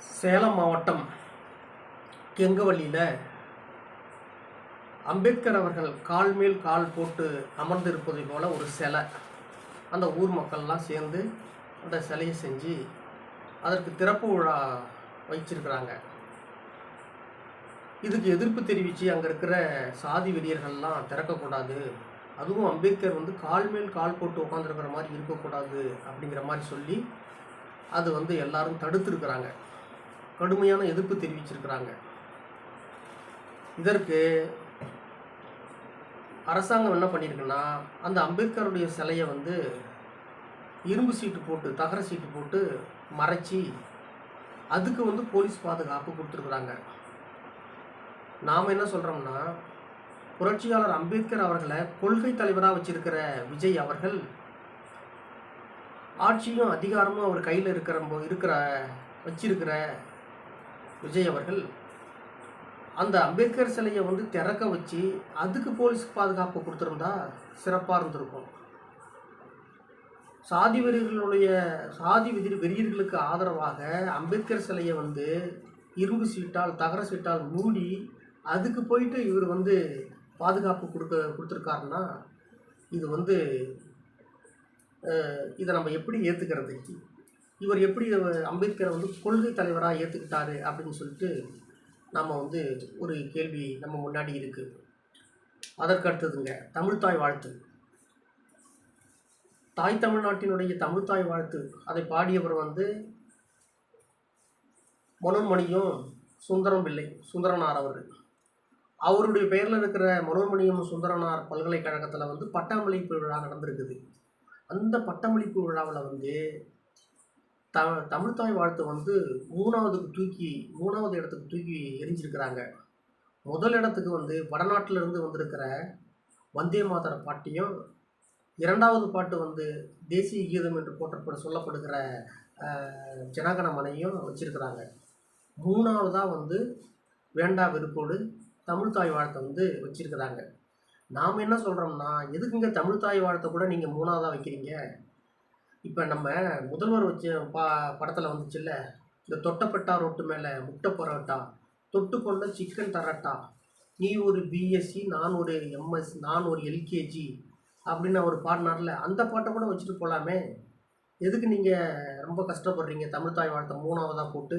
சேலம் மாவட்டம் கெங்கவல்லியில் அம்பேத்கர் அவர்கள் கால் மேல் கால் போட்டு அமர்ந்திருப்பதை போல் ஒரு சிலை. அந்த ஊர் மக்கள்லாம் சேர்ந்து அந்த சிலையை செஞ்சு அதற்கு திறப்பு விழா வச்சிருக்கிறாங்க. இதுக்கு எதிர்ப்பு தெரிவித்து அங்கே இருக்கிற சாதி வெறியர்கள்லாம் திறக்கக்கூடாது, அதுவும் அம்பேத்கர் கால் மேல் கால் போட்டு உட்காந்துருக்கிற மாதிரி இருக்கக்கூடாது அப்படிங்கிற மாதிரி சொல்லி அது எல்லாரும் தடுத்துருக்கிறாங்க. கடுமையான எதிர்ப்பு தெரிவிச்சிருக்கிறாங்க. இதற்கு அரசாங்கம் என்ன பண்ணியிருக்குன்னா, அந்த அம்பேத்கருடைய சிலையை இரும்பு சீட்டு போட்டு தகர சீட்டு போட்டு மறைச்சி அதுக்கு போலீஸ் பாதுகாப்பு கொடுத்துருக்குறாங்க. நாம் என்ன சொல்கிறோம்னா, புரட்சியாளர் அம்பேத்கர் அவர்களை கொள்கை தலைவராக வச்சிருக்கிற விஜய் அவர்கள் ஆட்சியும் அதிகாரமும் அவர் கையில் வச்சிருக்கிற விஜய் அவர்கள் அந்த அம்பேத்கர் சிலையை திறக்க வச்சு அதுக்கு போலீஸ் பாதுகாப்பு கொடுத்துருந்தா சிறப்பாக இருந்திருக்கும். சாதி வெறியர்களுக்கு ஆதரவாக அம்பேத்கர் சிலையை இரும்பு சீட்டால் தகர சீட்டால் மூடி அதுக்கு போயிட்டு இவர் பாதுகாப்பு கொடுத்துருக்காருன்னா இது இதை நம்ம எப்படி ஏற்றுக்கிறது? இவர் எப்படி அம்பேத்கரை கொள்கை தலைவராக ஏற்றுக்கிட்டாரு அப்படின்னு சொல்லிட்டு நம்ம ஒரு கேள்வி நம்ம முன்னாடி இருக்குது. அதற்கு அடுத்ததுங்க தமிழ்த்தாய் வாழ்த்து. தாய் தமிழ்நாட்டினுடைய தமிழ்த்தாய் வாழ்த்து அதை பாடியவர் மனோன்மணியும் சுந்தரனார் அவருடைய பெயரில் இருக்கிற மனோன்மணியும் சுந்தரனார் பல்கலைக்கழகத்தில் பட்டமளிப்பு விழா நடந்திருக்குது. அந்த பட்டமளிப்பு விழாவில் தமிழ்த்தாய் வாழ்த்து மூணாவது இடத்துக்கு தூக்கி எரிஞ்சிருக்கிறாங்க. முதல் இடத்துக்கு வடநாட்டிலிருந்து வந்திருக்கிற வந்தே மாதர பாட்டியும், இரண்டாவது பாட்டு தேசிய கீதம் என்று சொல்லப்படுகிற ஜனகணமனையும் வச்சிருக்கிறாங்க. மூணாவதாக வேண்டா வெறுப்போடு தமிழ்த்தாய் வாழ்த்தை வச்சிருக்கிறாங்க. நாம் என்ன சொல்கிறோம்னா, எதுக்குங்க தமிழ்த்தாய் வாழ்த்தை கூட நீங்கள் மூணாவதாக வைக்கிறீங்க? இப்போ நம்ம முதல்வர் வச்ச படத்தில் வந்துச்சுல்ல, இந்த தொட்டப்பட்டா ரொட்டு மேலே முட்டை பரோட்டா, தொட்டுக்கொண்ட சிக்கன் தரட்டா, நீ ஒரு பிஎஸ்சி நான் ஒரு எம்எஸ் நான் ஒரு எல்கேஜி அப்படின்னு அவர் பாடினார்ல, அந்த பாட்டை கூட வச்சுட்டு போகலாமே. எதுக்கு நீங்கள் ரொம்ப கஷ்டப்படுறீங்க? தமிழ்த்தாய் வாழ்த்தை மூணாவதாக போட்டு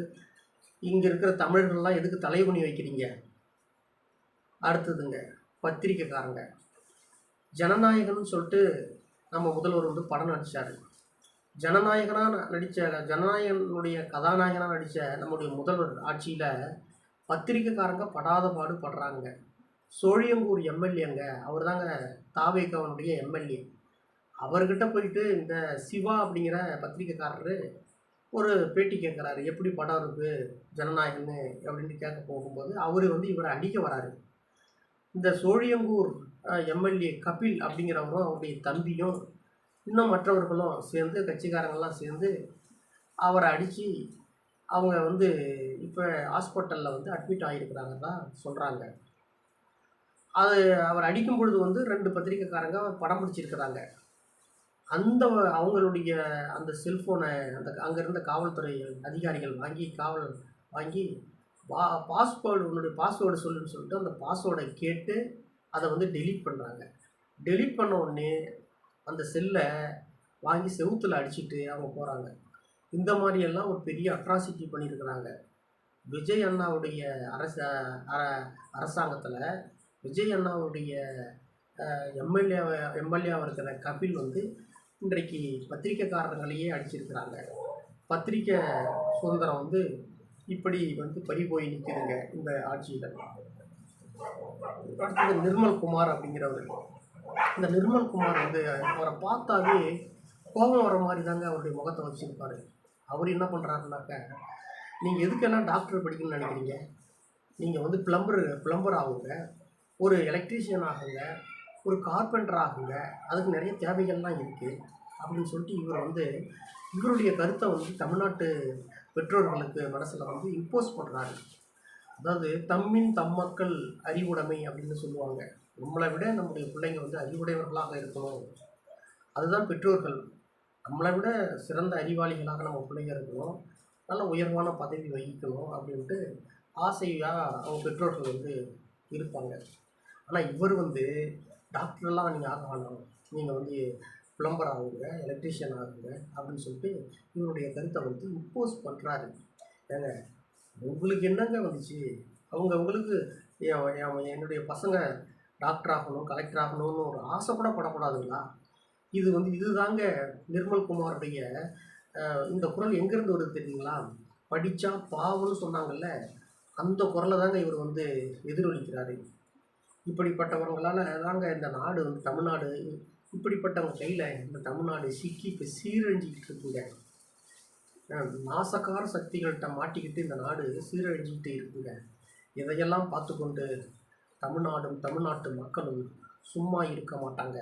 இங்கே இருக்கிற தமிழர்கள்லாம் எதுக்கு தலைகுனி வைக்கிறீங்க? அடுத்ததுங்க பத்திரிக்கைக்காரங்க. ஜனநாயகன்னு சொல்லிட்டு நம்ம முதல்வர் படம் நடித்தார். ஜனநாயகனுடைய கதாநாயகனாக நடித்த நம்முடைய முதல்வர் ஆட்சியில் பத்திரிக்கைக்காரங்க படாத பாடுபடுறாங்க. சோழியங்கூர் எம்எல்ஏங்க, அவர் தாங்க தாவேகாவனுடைய எம்எல்ஏ. அவர்கிட்ட போயிட்டு இந்த சிவா அப்படிங்கிற பத்திரிக்கைக்காரர் ஒரு பேட்டி கேட்குறாரு, எப்படி படம் இருக்குது ஜனநாயகன்னு அப்படின்னு கேட்க போகும்போது அவர் இவரை அடிக்க வராரு. இந்த சோழியங்கூர் எம்எல்ஏ கபில் அப்படிங்கிறவரும் அவருடைய தம்பியும் இன்னும் மற்றவர்களும் சேர்ந்து கட்சிக்காரங்கள்லாம் சேர்ந்து அவரை அடித்து அவங்க இப்போ ஹாஸ்பிட்டலில் அட்மிட் ஆகியிருக்கிறாங்க தான் சொல்கிறாங்க. அவர் அடிக்கும் பொழுது 2 பத்திரிக்கைக்காரங்க படம் பிடிச்சிருக்கிறாங்க. அவங்களுடைய அந்த செல்ஃபோனை அங்கே இருந்த காவல்துறை அதிகாரிகள் வாங்கி உன்னுடைய பாஸ்வேர்டு சொல்லுன்னு சொல்லிட்டு அந்த பாஸ்வேர்டை கேட்டு அதை டெலீட் பண்ணுறாங்க. டெலீட் பண்ண உடனே அந்த செல்லை வாங்கி செவுத்தில் அடிச்சுட்டு அவங்க போகிறாங்க. இந்த மாதிரியெல்லாம் ஒரு பெரிய அட்ராசிட்டி பண்ணியிருக்கிறாங்க. விஜய் அண்ணாவுடைய அரசாங்கத்தில் விஜய் அண்ணாவுடைய எம்எல்ஏவாக இருக்கிற கபில் இன்றைக்கு பத்திரிக்கைக்காரர்களையே அடிச்சிருக்கிறாங்க. பத்திரிக்கை சுதந்திரம் இப்படி பறி போய் நிற்குதுங்க இந்த ஆட்சியில். அடுத்தது நிர்மல்குமார் அப்படிங்கிறவர். இந்த நிர்மல்குமார் அவரை பார்த்தாவே கோபம் வர மாதிரி தாங்க அவருடைய முகத்தை வச்சுருப்பார். அவர் என்ன பண்ணுறாருனாக்க, நீங்கள் எதுக்கெல்லாம் டாக்டர் படிக்கணும்னு நினைக்கிறீங்க? நீங்கள் பிளம்பர் ஆகுங்க, ஒரு எலக்ட்ரீஷியன் ஆகுங்க, ஒரு கார்பெண்டர் ஆகுங்க, அதுக்கு நிறைய தேவைகள்லாம் இருக்குது அப்படின்னு சொல்லிட்டு இவர் இவருடைய கருத்தை தமிழ்நாட்டு பெற்றோர்களுக்கு மனசில் இம்போஸ் பண்ணுறாரு. அதாவது தம்மின் தம்மக்கள் அறிவுடைமை அப்படின்னு சொல்லுவாங்க. நம்மளை விட நம்முடைய பிள்ளைங்க அறிவுடையவர்களாக இருக்கணும், அதுதான் பெற்றோர்கள். நம்மளை விட சிறந்த அறிவாளிகளாக நம்ம பிள்ளைங்க இருக்கணும். நல்ல உயர்வான பதவி வகிக்கணும் அப்படின்ட்டு ஆசையாக அவங்க பெற்றோர்கள் வந்து இருப்பாங்க. ஆனால் இவர் வந்து டாக்டர்லாம் நீங்கள் ஆக வேணாம், நீங்கள் வந்து பிளம்பர் ஆகுங்க, எலக்ட்ரீஷியன் ஆகுங்க அப்படின்னு சொல்லிட்டு இவருடைய கருத்தை வந்து இம்போஸ் பண்ணுறாரு. ஏங்க, உங்களுக்கு என்னங்க வந்துச்சு? அவங்களுக்கு என்னுடைய பசங்க டாக்டர் ஆகணும், கலெக்டர் ஆகணும்னு ஒரு ஆசை கூட படக்கூடாதுங்களா? இது வந்து இதுதாங்க நிர்மல் குமாருடைய இந்த குரல் எங்கேருந்து வருது தெரியுங்களா? படித்தா பாவம்னு சொன்னாங்கல்ல, அந்த குரலை தாங்க இவர் வந்து எதிரொலிக்கிறாரு. இப்படிப்பட்டவங்களால தாங்க இந்த நாடு வந்து தமிழ்நாடு, இப்படிப்பட்டவங்க கையில் இந்த தமிழ்நாடு சிக்கி இப்போ சீரழிஞ்சிக்கிட்டு இருக்குங்க. நாசகார சக்திகள்கிட்ட மாட்டிக்கிட்டு இந்த நாடு சீரழிஞ்சிக்கிட்டு இருக்குங்க. இதையெல்லாம் பார்த்து கொண்டு தமிழ்நாடும் தமிழ்நாட்டு மக்களும் சும்மா இருக்க மாட்டாங்க.